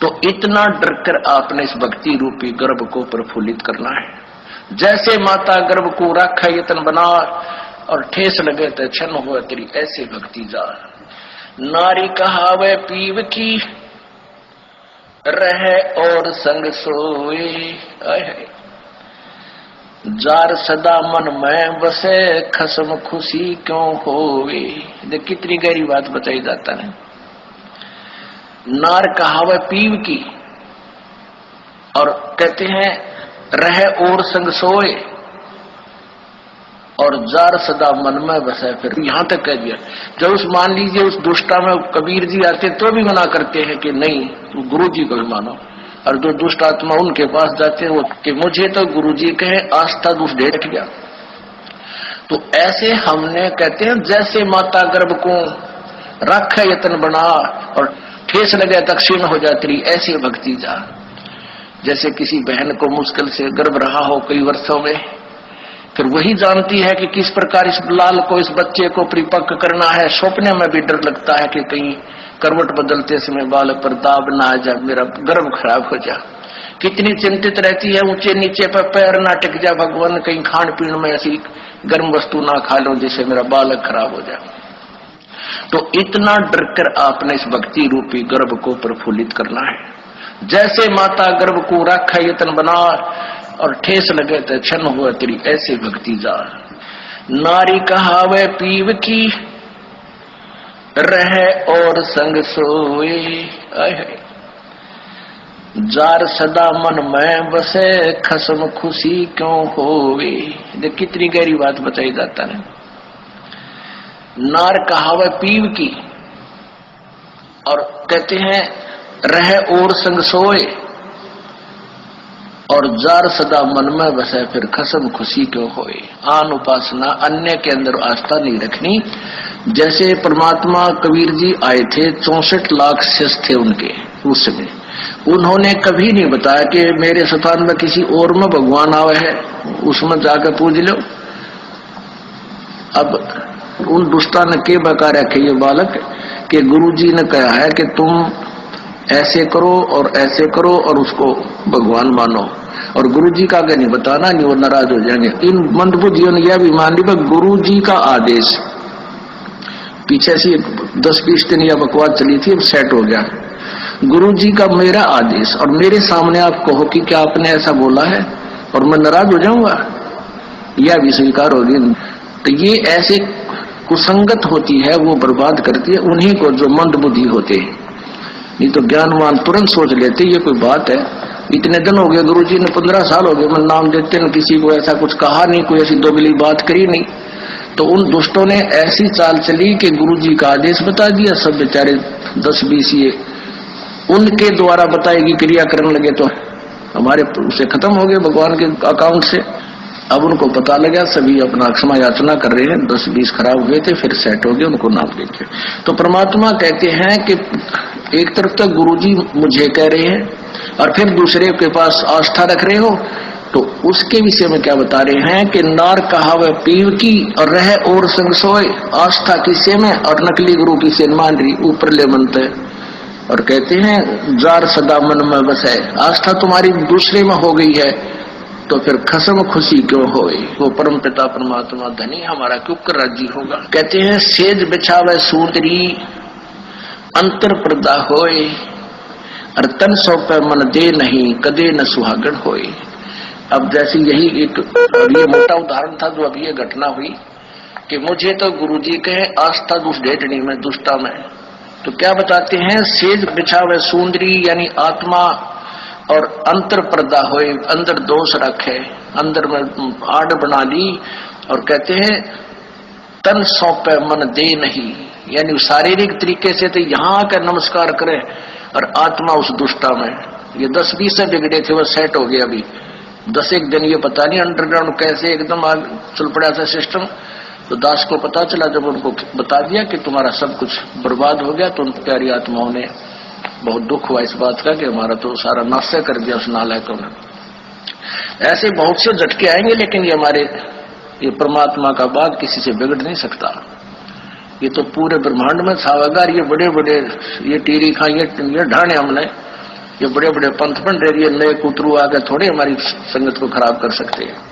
तो इतना डर कर आपने इस भक्ति रूपी गर्भ को प्रफुल्लित करना है। जैसे माता गर्भ को रखा यतन बना और ठेस लगे तो क्षण हुआ तेरी ऐसे भक्ति जा। नारी कहावे पीव की रहे और संग सोए, जार सदा मन में बसे खसम खुशी क्यों होवे। देख कितनी गहरी बात बताई जाता है। नार कहावे पीव की और कहते हैं रहे और संग सोए और जार सदा मन में बसे। फिर यहां तक कह दिया जब उस मान लीजिए उस दुष्टा में कबीर जी आते तो भी मना करते हैं कि नहीं गुरु जी को भी मानो, और जो दुष्ट आत्मा उनके पास जाते हैं वो कि मुझे तो गुरु जी कहे आस्था दुष्ट ढेट गया। तो ऐसे हमने कहते हैं जैसे माता गर्भ को रख यतन बना और ठेस लगे तक क्षीण हो जाती ऐसी भक्ति जा। जैसे किसी बहन को मुश्किल से गर्भ रहा हो कई वर्षों में, फिर वही जानती है कि किस प्रकार इस लाल को इस बच्चे को परिपक्व करना है। सपने में भी डर लगता है कि कहीं करवट बदलते समय बालक पर दाब ना आ जाए, मेरा गर्भ खराब हो जाए। कितनी चिंतित रहती है, ऊंचे नीचे पर पैर ना टिक जाए, भगवान कहीं खान पीन में ऐसी गर्म वस्तु ना खा लो जिससे मेरा बालक खराब हो जाए। तो इतना डर कर आपने इस भक्ति रूपी गर्भ को प्रफुल्लित करना है। जैसे माता गर्भ को रखा यतन बना और ठेस लगे तो क्षण हुआ तेरी ऐसे भक्ति जा। नारी कहावे पीव की रहे और संग सोए, जार सदा मन में बसे खसम खुशी क्यों होवे। देख कितनी गहरी बात बताई जाता है। नार कहावे पीव की और कहते हैं रहे और संग सोए और जार सदा मन में बसे फिर खसम खुशी क्यों होए। आन उपासना अन्य के अंदर आस्था नहीं रखनी। जैसे परमात्मा कबीर जी आए थे 64 लाख शिष्य थे उनके उस समय, उन्होंने कभी नहीं बताया कि मेरे स्थान में किसी और में भगवान आवे है उसमें जाकर पूज लो। अब उन दुष्टा ने के बका रखे ये बालक कि गुरु जी ने कहा है कि तुम ऐसे करो और ऐसे करो और उसको भगवान मानो, और गुरु जी का आगे नहीं बताना, नहीं वो नाराज हो जाएंगे। इन मंदबुद्धियों ने यह भी मान ली गुरु जी का आदेश। पीछे से 10-20 दिन यह बकवास चली थी, अब सेट हो गया। गुरु जी का मेरा आदेश और मेरे सामने आप कहो कि क्या आपने ऐसा बोला है और मैं नाराज हो जाऊंगा, यह भी स्वीकार होगी। तो ये ऐसे कुसंगत होती है, वो बर्बाद करती है उन्हीं को जो मंद बुद्धि होते हैं। नहीं तो ज्ञानवान तुरंत सोच लेते ये कोई बात है। इतने दिन हो गए गुरुजी ने 15 साल हो गए मैं नाम देते न किसी को ऐसा कुछ कहा नहीं, कोई ऐसी दोगली बात करी नहीं। तो उन दुष्टों ने ऐसी चाल चली कि गुरुजी का आदेश बता दिया, सब बेचारे 10-20 ये उनके द्वारा बताएगी क्रिया करने लगे तो हमारे उसे खत्म हो गए भगवान के अकाउंट से। अब उनको पता लगा, सभी अपना क्षमा याचना कर रहे हैं। 10-20 खराब हुए थे फिर सेट हो गए, उनको नाम देते। तो परमात्मा कहते हैं कि एक तरफ तो गुरुजी मुझे कह रहे हैं और फिर दूसरे के पास आस्था रख रहे हो, तो उसके विषय में क्या बता रहे हैं कि नार कहावे पीव की और रहे और संग सोए। आस्था किसे में और नकली गुरु किसे मान रही, ऊपर ले मनते। और कहते हैं जार सदा मन में बसे। आस्था तुम्हारी दूसरे में हो गई है तो फिर खसम खुशी क्यों होए। वो परम पिता परमात्मा धनी हमारा क्यों कर राजी होगा। कहते हैं सेज बिछावे सुंदरी अंतर पर्दा होए और तन सौंपे मन दे नहीं कदे न सुहागण होए। अब जैसे यही एक ये मोटा उदाहरण था जो अभी ये घटना हुई कि मुझे तो गुरुजी कहे आस्था दुष्ट ढेटनी में दुष्टा में। तो क्या बताते हैं सेज बिछावे सुंदरी यानी आत्मा और अंतर पर्दा होए, अंदर दोष रखे, अंदर में आड़ बना ली। और कहते हैं तन सौंपे मन दे नहीं, यानी शारीरिक तरीके से तो यहाँ आकर नमस्कार करे और आत्मा उस दुष्टा में। ये 10-20 से बिगड़े थे वो सेट हो गया। अभी 10-1 दिन ये पता नहीं अंडरग्राउंड कैसे एकदम आग चल पड़ा था सिस्टम। तो दास को पता चला जब उनको बता दिया कि तुम्हारा सब कुछ बर्बाद हो गया, तो उन प्यारी आत्माओं ने बहुत दुख हुआ इस बात का कि हमारा तो सारा नाश कर दिया उस नालायकों ने। ऐसे बहुत से झटके आएंगे, लेकिन ये हमारे ये परमात्मा का बाग किसी से बिगड़ नहीं सकता। ये तो पूरे ब्रह्मांड में छावेगा। ये बड़े बड़े ये टीरी खा ये ढाने हमने ये बड़े बड़े पंथ पंडेरिये नए कुतरू आके थोड़े हमारी संगत को खराब कर सकते हैं।